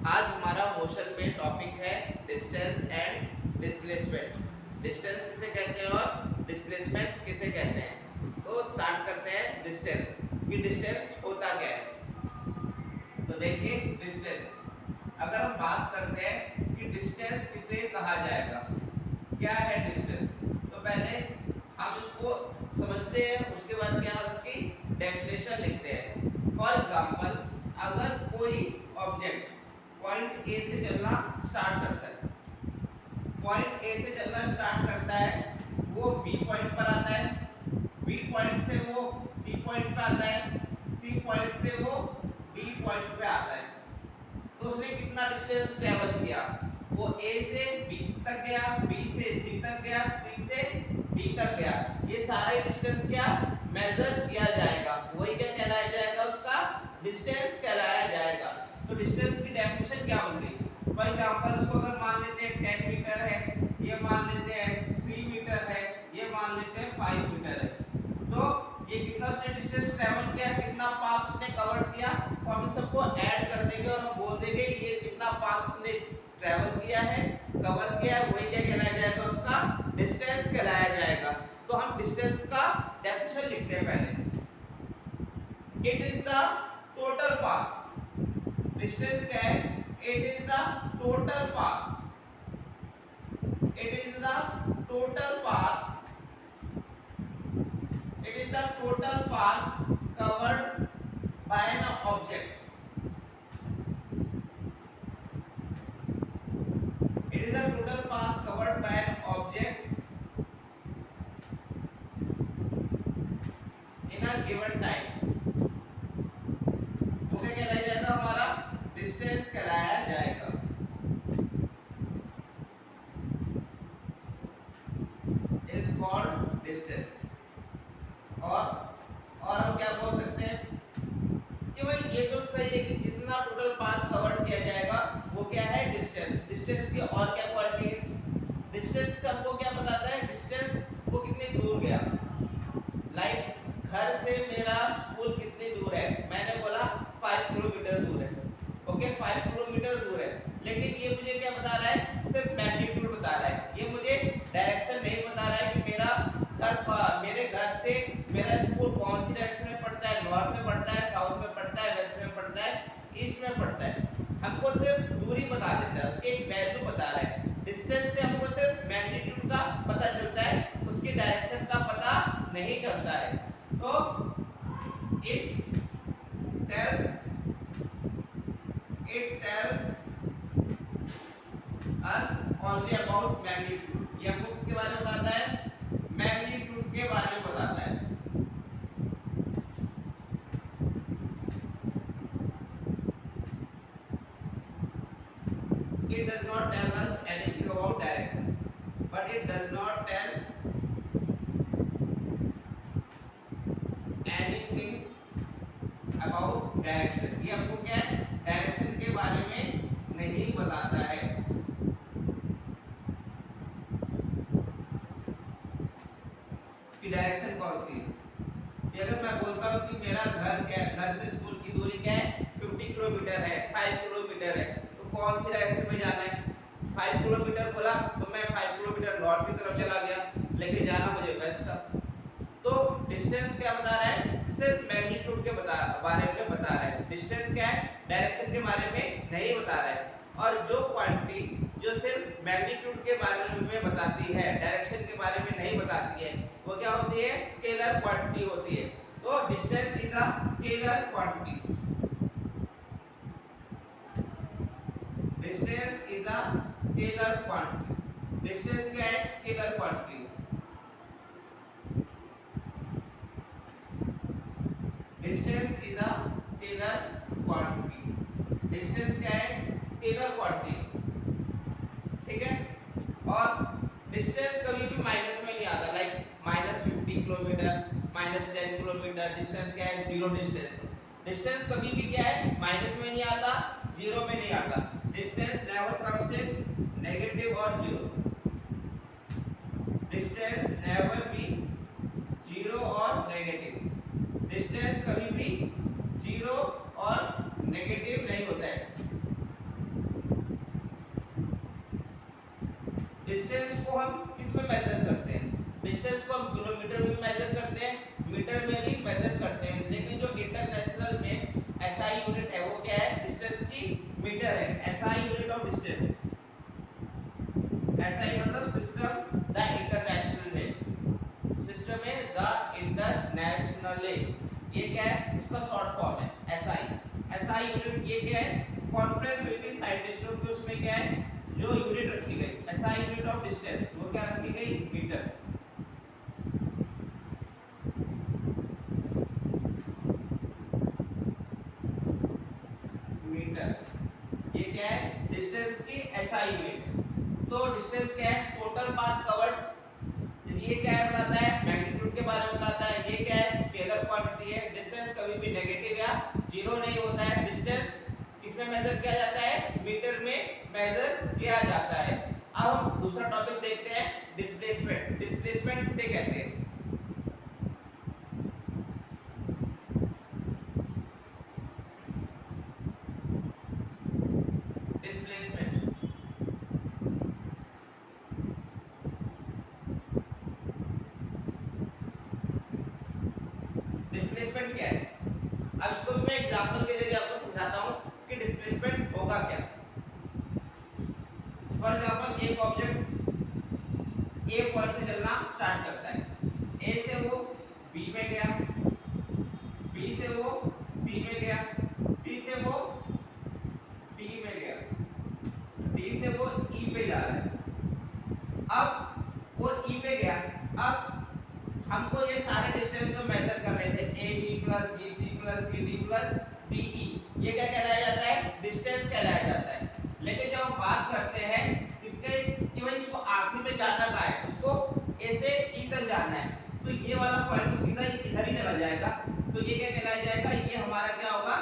आज हमारा मोशन में टॉपिक है डिस्टेंस एंड डिस्प्लेसमेंट। डिस्टेंस किसे कहते हैं और डिस्प्लेसमेंट किसे कहते हैं। तो स्टार्ट करते हैं डिस्टेंस कि डिस्टेंस होता क्या है। तो देखिए डिस्टेंस, अगर हम बात करते हैं कि डिस्टेंस किसे कहा जाएगा, क्या है डिस्टेंस, तो पहले हम इसको समझते हैं, उसके बाद क्या हम इसकी डेफिनेशन लिखते हैं। फॉर एग्जांपल, अगर कोई ऑब्जेक्ट पॉइंट ए से चलना स्टार्ट करता है, पॉइंट ए से चलना स्टार्ट करता है, वो बी पॉइंट पर आता है, बी पॉइंट से वो सी पॉइंट पे आता है, सी पॉइंट से वो डी पॉइंट पे आता है, तो उसने कितना डिस्टेंस ट्रेवल किया, वो ए से बी तक गया, बी से सी तक गया, सी से डी तक गया। ये सारा डिस्टेंस क्या मेजर किया जाएगा, वही क्या कहलाया जाएगा, उसका डिस्टेंस कहलाया जाएगा। तो डिस्टेंस की डेफिनेशन क्या होगी, फॉर एग्जांपल इसको अगर मान लेते हैं 10 मीटर है, ये मान लेते हैं 3 मीटर है, ये मान लेते हैं 5 मीटर है, तो ये कितना उसने डिस्टेंस ट्रैवल किया, कितना पाथ उसने कवर किया, तो हम सबको ऐड कर देंगे और हम बोल देंगे ये कितना पाथ उसने ट्रैवल किया है, कवर किया है, वही क्या कहलाया जाएगा, उसका डिस्टेंस कहलाया जाएगा। तो हम डिस्टेंस का डेफिनेशन लिखते हैं पहले, it is the total path. Distance क्या है, it is the total path, it is the total path, it is the total path covered by an object, it is the total path covered by an object in a given time। तो क्या कहलाया जाएगा, हमारा distance कहलाया जाएगा, is called distance। और हम क्या बोल सकते हैं कि भाई ये तो सही है कि कितना टोटल पाथ कवर किया जाएगा, वो क्या है डिस्टेंस। डिस्टेंस की और क्या क्वालिटी है, डिस्टेंस हमको क्या बताता है, डिस्टेंस वो कितनी दूर गया, लाइक घर से मेरा स्कूल कितनी दूर है, मैंने बोला 5 किलोमीटर दूर है, ओके 5 किलोमीटर दूर है, लेकिन ये मुझे क्या बता रहा है, सिर्फ मैग्नीट्यूड बता रहा है, ये मुझे डायरेक्शन नहीं बता रहा है कि मेरे घर से मेरा स्कूल कौन सी डायरेक्शन में पड़ता है, नॉर्थ में पड़ता है, साउथ में पड़ता है, वेस्ट में पड़ता है, ईस्ट में पड़ता है। हमको सिर्फ दूरी बता देता है, उसके एक वैल्यू बता रहा है। डिस्टेंस से हमको सिर्फ मैग्नीट्यूड का पता चलता है, उसकी डायरेक्शन का पता नहीं चलता है। तो it tells us only about magnitude। ये हमको किसके बारे में बताता है, मैग्नीट्यूड के बारे में बताता है। It does not tell us anything about direction, but it does not tell anything about direction। ये हमको क्या है, डायरेक्शन के बारे में नहीं बताता है। कि डायरेक्शन कौन सी है, अगर मैं बोलता हूँ कि मेरा घर से स्कूल की दूरी क्या है, 50 किलोमीटर है, 5 किलोमीटर है, तो कौन सी डायरेक्शन में जाना है, 5 किलोमीटर बोला तो मैं 5 किलोमीटर नॉर्थ की तरफ चला गया, लेकिन जाना मुझे वेस्ट था। तो डिस्टेंस क्या बता रहा है, सिर्फ मैग्नीट्यूड के बारे में बता रहा है। डिस्टेंस क्या है, डायरेक्शन के बारे में नहीं बता रहा है। और जो क्वांटिटी जो सिर्फ मैग्नीट्यूड के बारे में बताती है, डायरेक्शन के बारे में नहीं बताती है, वो क्या होती है, स्केलर क्वांटिटी होती है। तो distance is a scalar quantity, distance is a scalar quantity. Distance क्या है, scalar quantity. Distance is a scalar quantity. Distance क्या है, स्केलर क्वांटिटी, ठीक है। और डिस्टेंस कभी भी माइनस में नहीं आता, लाइक -50 किलोमीटर, -10 किलोमीटर, डिस्टेंस क्या है, जीरो डिस्टेंस। डिस्टेंस कभी भी क्या है, माइनस में नहीं आता, जीरो में नहीं आता। Distance never comes in negative और zero, distance never be zero और नेगेटिव। डिस्टेंस कभी भी जीरो और नेगेटिव नहीं होता है। डिस्टेंस को हम किस में मेजर करते हैं? डिस्टेंस को हम किलोमीटर में मेजर करते हैं, मीटर में भी मेजर करते हैं, लेकिन जो इंटरनेशनल में एसआई यूनिट है वो क्या है? डिस्टेंस की मीटर है। SI unit of distance, SI मतलब सिस्टम द इंटरनेशनल है, सिस्टम है द इंटरनेशनल, ये क्या है? उसका शॉर्ट फॉर्म है एसआई। एसआई यूनिट ये क्या है? कॉन्फ्रेंस हुई थी साइंटिस्टों की, उसमें क्या है जो यूनिट रखी गई एसआई यूनिट ऑफ डिस्टेंस, वो क्या रखी गई? मीटर। मीटर ये क्या है? डिस्टेंस की एसआई यूनिट है। तो डिस्टेंस क्या है? Total path covered. ये क्या है? बताता है मैग्नीट्यूड के बारे में बताता है। ये क्या है? स्केलर क्वांटिटी है। डिस्टेंस कभी भी नेगेटिव या जीरो नहीं होता है। डिस्टेंस किसमें मेजर किया जाता है? मीटर में मेजर किया जाता है। अब हम दूसरा टॉपिक देखते हैं, डिस्प्लेसमेंट। डिस्प्लेसमेंट किसे कहते हैं? डिस्प्लेसमेंट डिस्प्लेसमेंट क्या है? अब इसको भी मैं एग्जांपल के जरिए आपको समझाता हूं कि डिस्प्लेसमेंट होगा क्या। फॉर एग्जांपल एक ऑब्जेक्ट ए पॉइंट से चलना स्टार्ट करता है। ए से वो बी में गया, बी से वो सी में गया, सी से वो डी में गया, डी से वो ई पे जा रहा है। अब वो ई पे गया, अब हमको ये सारे डिस्टेंस को मेजर करने थे, A B plus B C plus C D plus D E, ये क्या कहलाया जाता है? डिस्टेंस कहलाया जाता है। लेकिन जब हम बात करते हैं इसके कि भाई इसको आखिर में जाना कहाँ है, उसको ए से ई तक जाना है, तो ये वाला पॉइंट सीधा इधर ही चला जाएगा, तो ये क्या कहलाया जाएगा? ये हमारा क्या होगा?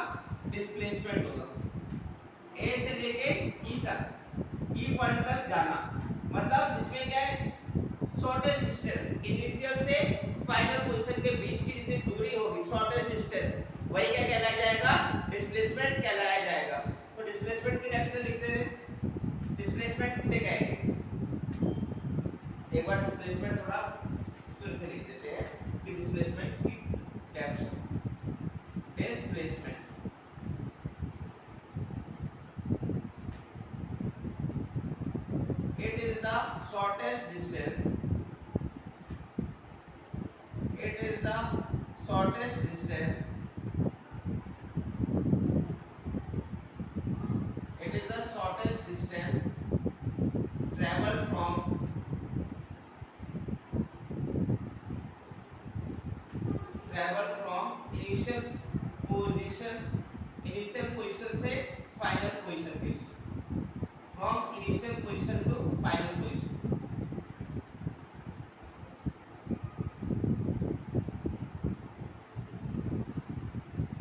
डिस्प्लेसमेंट होगा। ए से लेके ई तक, ई पॉइंट तक जाना, मतलब इसमें क्या है? शॉर्टेस्ट डिस्टेंस, इनिशियल से फाइनल पोजीशन के बीच की जितनी दूरी होगी, शॉर्टेस्ट डिस्टेंस, वही क्या कहलाया जाएगा? डिस्प्लेसमेंट कहलाया जाएगा। तो डिस्प्लेसमेंट की डेफिनेशन लिखते हैं। डिस्प्लेसमेंट किसे कहेंगे? एक बार डिस्प्लेसमेंट थोड़ा फिर से लिख देते हैं कि डिस्प्लेसमेंट की definition. Displacement it is the shortest distance, it is the shortest distance, it is the shortest distance traveled from initial position से final position के बीच, from initial position to final position।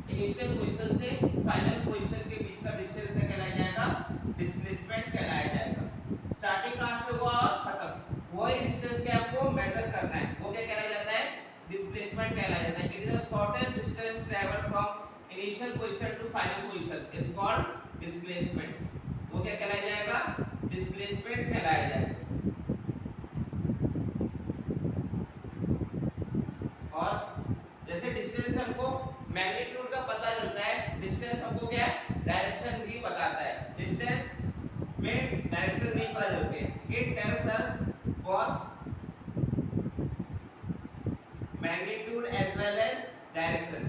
Initial position से final position के बीच का distance क्या कहलाया जाएगा? Displacement कहलाया जाएगा। स्टार्टिंग कहां से हुआ और खत्म, वही डिस्टेंस के आपको मेजर करना है, वो क्या कहलाया जाता है? डिस्प्लेसमेंट कहलाया जाता है। It is the shortest distance travelled from initial position to final position is called displacement. वो क्या कहलाया जाएगा? डिस्प्लेसमेंट कहलाया जाएगा। और जैसे डिस्टेंस हमको मैग्नीट्यूड का पता चलता है, डिस्टेंस हमको क्या है? डायरेक्शन भी बताता है। डिस्टेंस में डायरेक्शन नहीं पता चलती है, it tells us both magnitude as well as direction.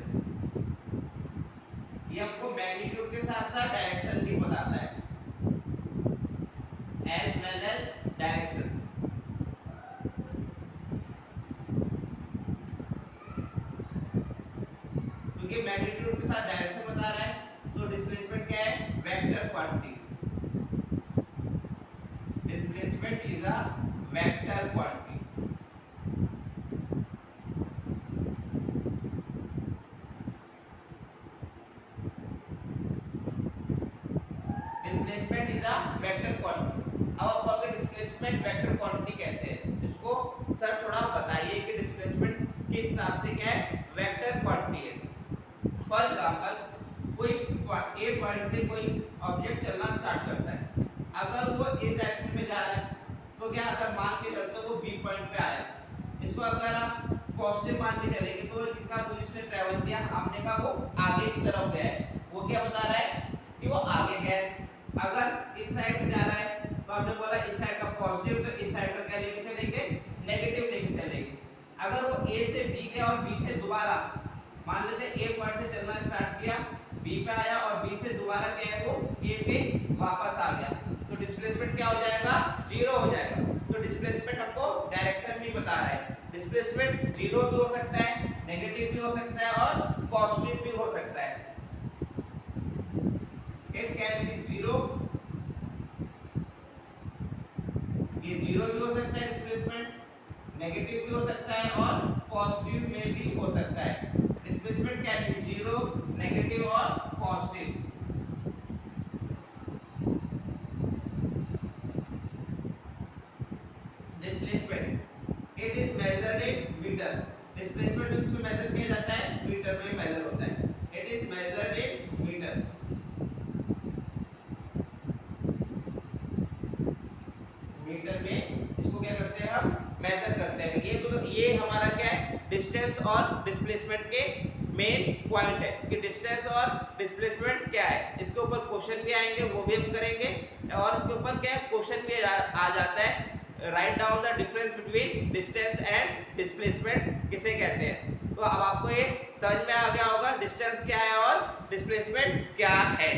ये हमको मैग्नीट्यूड के साथ साथ डायरेक्शन भी बताता है, एज वेल एज डायरेक्शन। क्योंकि मैग्नीट्यूड के साथ डायरेक्शन बता रहा है, तो डिस्प्लेसमेंट क्या है? Vector quantity. Displacement is a vector quantity. Displacement is a vector quantity. अब आप कहोगे डिस्प्लेसमेंट वेक्टर क्वांटिटी कैसे है? इसको सर थोड़ा बताइए कि डिस्प्लेसमेंट किस हिसाब से क्या है? वेक्टर क्वांटिटी है। फॉर एग्जांपल कोई ए पॉइंट से कोई ऑब्जेक्ट चलना स्टार्ट करता है, अगर वो इस डायरेक्शन में जा रहा है तो तो क्या अगर मान के चलते हो वो बी पॉइंट पे आया, इसको अगर आप पॉजिटिव मान के चलेंगे तो कितना दूरी से ट्रेवल किया, हमने कहा वो आगे की तरफ गया है, वो क्या बता रहा है कि वो आगे गया है। अगर इस साइड जा रहा है तो हमने बोला इस साइड का पॉजिटिव, तो इस साइड का क्या लेके चलेंगे, नेगेटिव लेके चलेंगे। अगर वो ए से बी गया और बी से दोबारा मान लेते हैं ए पॉइंट से चलना स्टार्ट किया, बी पे आया और बी से दोबारा क्या है वो ए पे वापस आ गया, तो डिस्प्लेसमेंट क्या हो जाएगा, जीरो हो जाएगा। तो डिस्प्लेसमेंट हमको डायरेक्शन भी बता रहा है, डिस्प्लेसमेंट जीरो भी हो सकता है, नेगेटिव भी हो सकता है और पॉजिटिव भी हो सकता है। इट कैन बी जीरो, ये जीरो भी हो सकता है डिस्प्लेसमेंट, नेगेटिव भी हो सकता है और पॉजिटिव में भी हो सकता है। Displacement can be zero, negative और positive. Displacement it is measured in metre, displacement इसमें मेजर किया जाता है मीटर में मेजर होता है, it is measured in metre. Metre में इसको क्या करते हैं हम मेजर करते हैं। ये हमारा क्या है, डिस्टेंस और डिस्प्लेसमेंट के मेन पॉइंट है कि डिस्टेंस और डिस्प्लेसमेंट क्या है। इसके ऊपर क्वेश्चन भी आएंगे, वो भी हम करेंगे, और इसके ऊपर क्या है क्वेश्चन भी आ जाता है, write down the difference between distance and displacement किसे कहते हैं। तो अब आपको ये समझ में आ गया होगा डिस्टेंस क्या है और डिस्प्लेसमेंट क्या है।